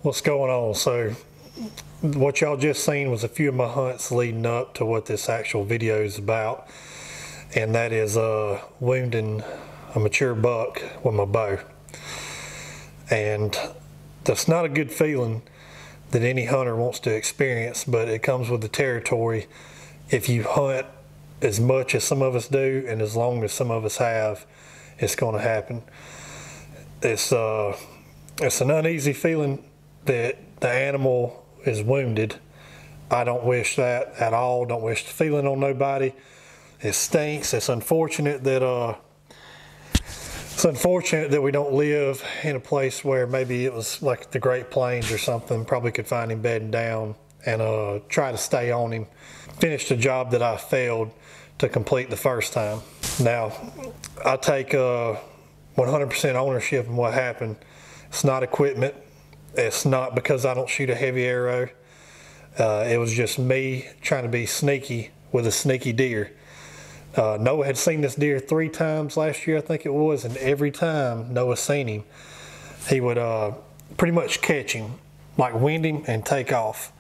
What's going on? So what y'all just seen was a few of my hunts leading up to what this actual video is about, and that is wounding a mature buck with my bow. And that's not a good feeling that any hunter wants to experience, but it comes with the territory. If you hunt as much as some of us do and as long as some of us have, it's going to happen. It's an uneasy feeling that the animal is wounded. I don't wish that at all. Don't wish the feeling on nobody. It stinks. It's unfortunate that we don't live in a place where maybe it was like the Great Plains or something. Probably could find him bedding down and try to stay on him. Finish the job that I failed to complete the first time. Now, I take 100% ownership in what happened. It's not equipment. It's not because I don't shoot a heavy arrow. It was just me trying to be sneaky with a sneaky deer. Noah had seen this deer 3 times last year, I think it was, and every time Noah seen him, he would pretty much catch him, like wind him and take off.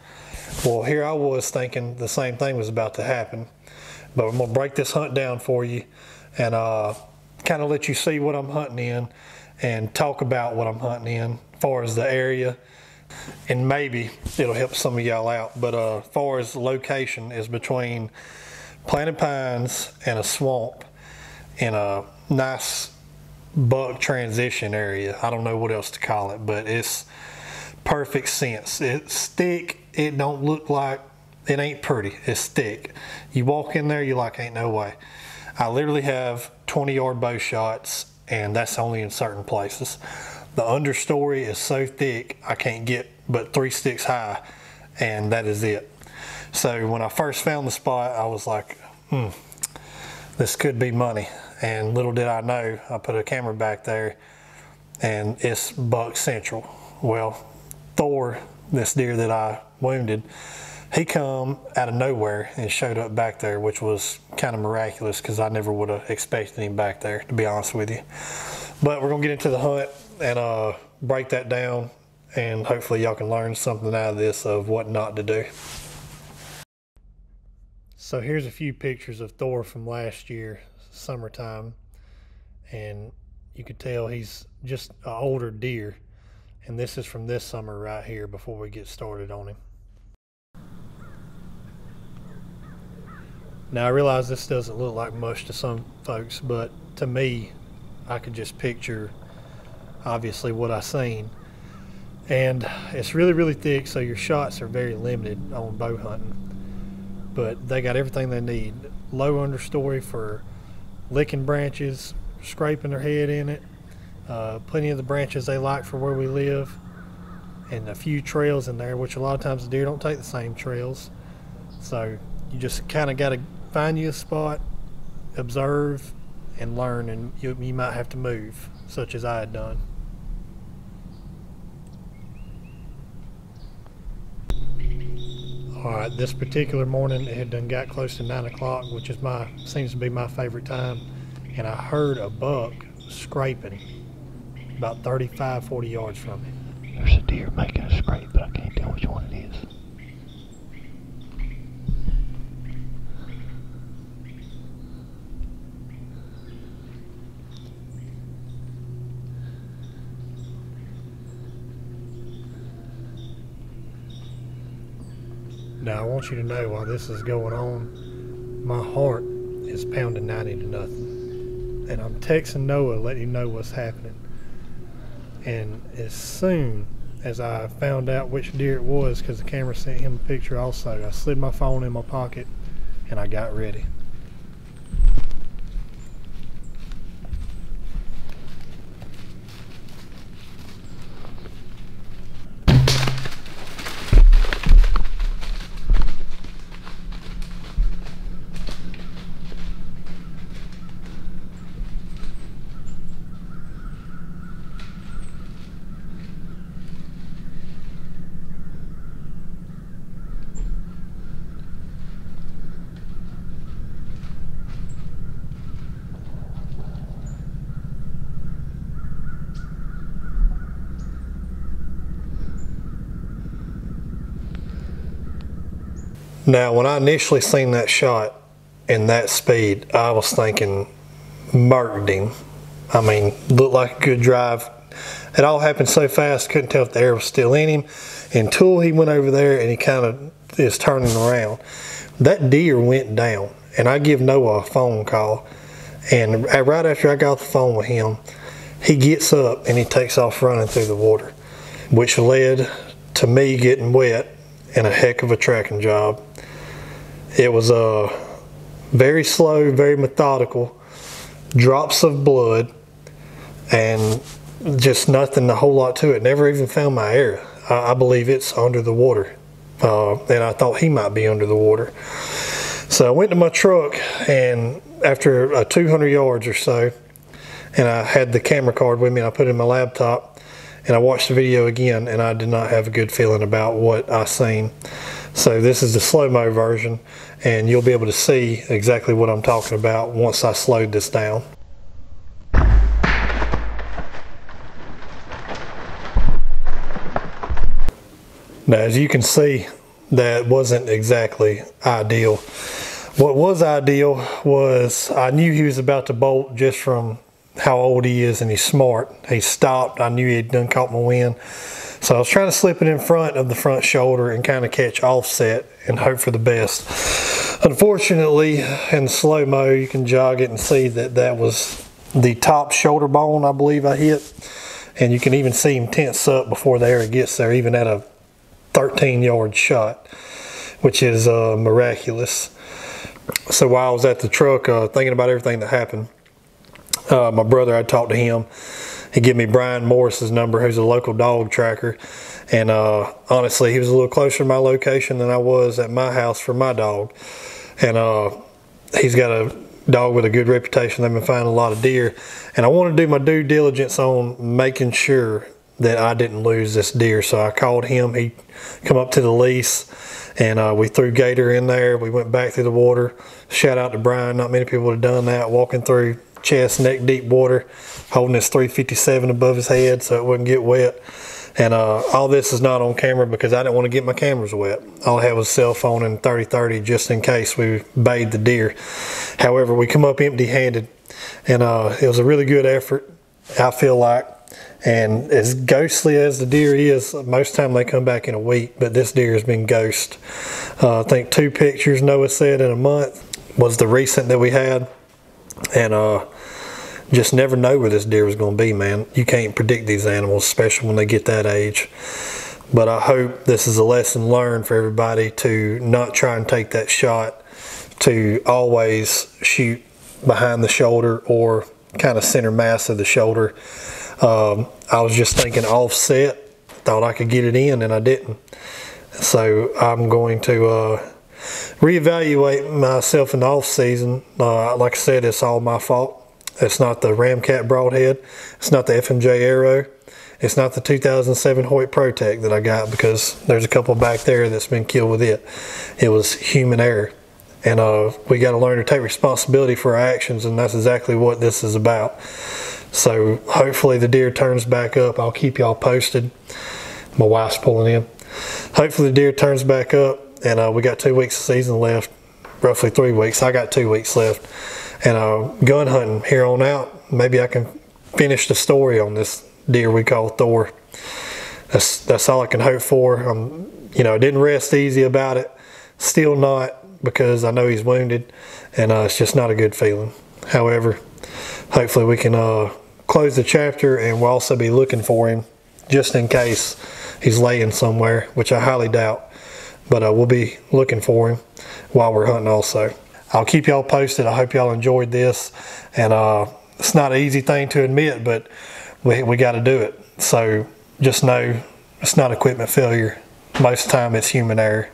Well, here I was thinking the same thing was about to happen, but I'm gonna break this hunt down for you and kind of let you see what I'm hunting in and talk about what I'm hunting in as far as the area, and maybe it'll help some of y'all out. But as far as the location is between planted pines and a swamp in a nice buck transition area. I don't know what else to call it, but it's perfect sense. It's thick. It don't look like, it ain't pretty. It's thick. You walk in there, you're like, ain't no way. I literally have 20-yard bow shots, and that's only in certain places. The understory is so thick, I can't get but 3 sticks high, and that is it. So when I first found the spot, I was like, this could be money. And little did I know, I put a camera back there, and it's buck central. Well, Thor, this deer that I wounded, he come out of nowhere and showed up back there, which was kind of miraculous because I never would have expected him back there, to be honest with you. But we're gonna get into the hunt and break that down, and hopefully y'all can learn something out of this of what not to do. So here's a few pictures of Thor from last year, summertime, and you could tell he's just an older deer. And this is from this summer right here before we get started on him. Now I realize this doesn't look like much to some folks, but to me, I could just picture obviously what I seen. And it's really, really thick, so your shots are very limited on bow hunting. But they got everything they need. Low understory for licking branches, scraping their head in it. Plenty of the branches they like for where we live, and a few trails in there, which a lot of times the deer don't take the same trails. So you just kind of got to find you a spot, observe, and learn, and you might have to move, such as I had done. All right, this particular morning it had done got close to 9 o'clock, which is seems to be my favorite time, and I heard a buck scraping about 35, 40 yards from me. There's a deer making a scrape, but I can't tell which one it is. Now I want you to know while this is going on, my heart is pounding 90 to nothing. And I'm texting Noah, letting him know what's happening. And as soon as I found out which deer it was, because the camera sent him a picture also, I slid my phone in my pocket and I got ready. Now, when I initially seen that shot in that speed, I was thinking murked him. I mean, looked like a good drive. It all happened so fast, couldn't tell if the air was still in him until he went over there and he kind of is turning around. That deer went down, and I give Noah a phone call, and right after I got off the phone with him, he gets up and he takes off running through the water, which led to me getting wet and a heck of a tracking job. It was very slow, very methodical, drops of blood, and just nothing a whole lot to it. Never even found my area. I believe it's under the water, and I thought he might be under the water. So I went to my truck, and after 200 yards or so, and I had the camera card with me, and I put it in my laptop, and I watched the video again, and I did not have a good feeling about what I seen. So this is the slow-mo version, and you'll be able to see exactly what I'm talking about once I slowed this down. Now, as you can see, that wasn't exactly ideal. What was ideal was I knew he was about to bolt just from how old he is, and he's smart. He stopped. I knew he had done caught my wind. So I was trying to slip it in front of the front shoulder and kind of catch offset and hope for the best. Unfortunately, in slow-mo, you can jog it and see that that was the top shoulder bone I believe I hit. And you can even see him tense up before the air gets there, even at a 13-yard shot, which is miraculous. So while I was at the truck thinking about everything that happened, my brother, I talked to him. He gave me Brian Morris's number, who's a local dog tracker, and honestly, he was a little closer to my location than I was at my house for my dog. And he's got a dog with a good reputation. They've been finding a lot of deer, and I want to do my due diligence on making sure that I didn't lose this deer. So I called him. He come up to the lease, and we threw gator in there. We went back through the water. Shout out to Brian. Not many people would have done that, walking through chest, neck deep water, holding his 357 above his head so it wouldn't get wet. And all this is not on camera because I didn't want to get my cameras wet. All I had was a cell phone and 30-30 just in case we bayed the deer. However, we come up empty-handed, and it was a really good effort, I feel like. And as ghostly as the deer is, most time they come back in a week, but this deer has been ghost. I think 2 pictures, Noah said, in a month was the recent that we had. And just never know where this deer was going to be, man. You can't predict these animals, especially when they get that age. But I hope this is a lesson learned for everybody to not try and take that shot, to always shoot behind the shoulder or kind of center mass of the shoulder. I was just thinking offset, thought I could get it in, and I didn't. So I'm going to reevaluate myself in the off season. Like I said, it's all my fault. It's not the Ramcat broadhead. It's not the FMJ arrow. It's not the 2007 Hoyt ProTech that I got, because there's a couple back there that's been killed with it. It was human error. And we got to learn to take responsibility for our actions, and that's exactly what this is about. So hopefully the deer turns back up. I'll keep y'all posted. My wife's pulling in. Hopefully the deer turns back up, and we got 2 weeks of season left, roughly 3 weeks. I got 2 weeks left. And gun hunting here on out, maybe I can finish the story on this deer we call Thor. That's all I can hope for. You know, I didn't rest easy about it. Still not, because I know he's wounded, and it's just not a good feeling. However, hopefully we can close the chapter, and we'll also be looking for him just in case he's laying somewhere, which I highly doubt. But we'll be looking for him while we're hunting also. I'll keep y'all posted. I hope y'all enjoyed this. And it's not an easy thing to admit, but we got to do it. So just know it's not equipment failure. Most of the time it's human error.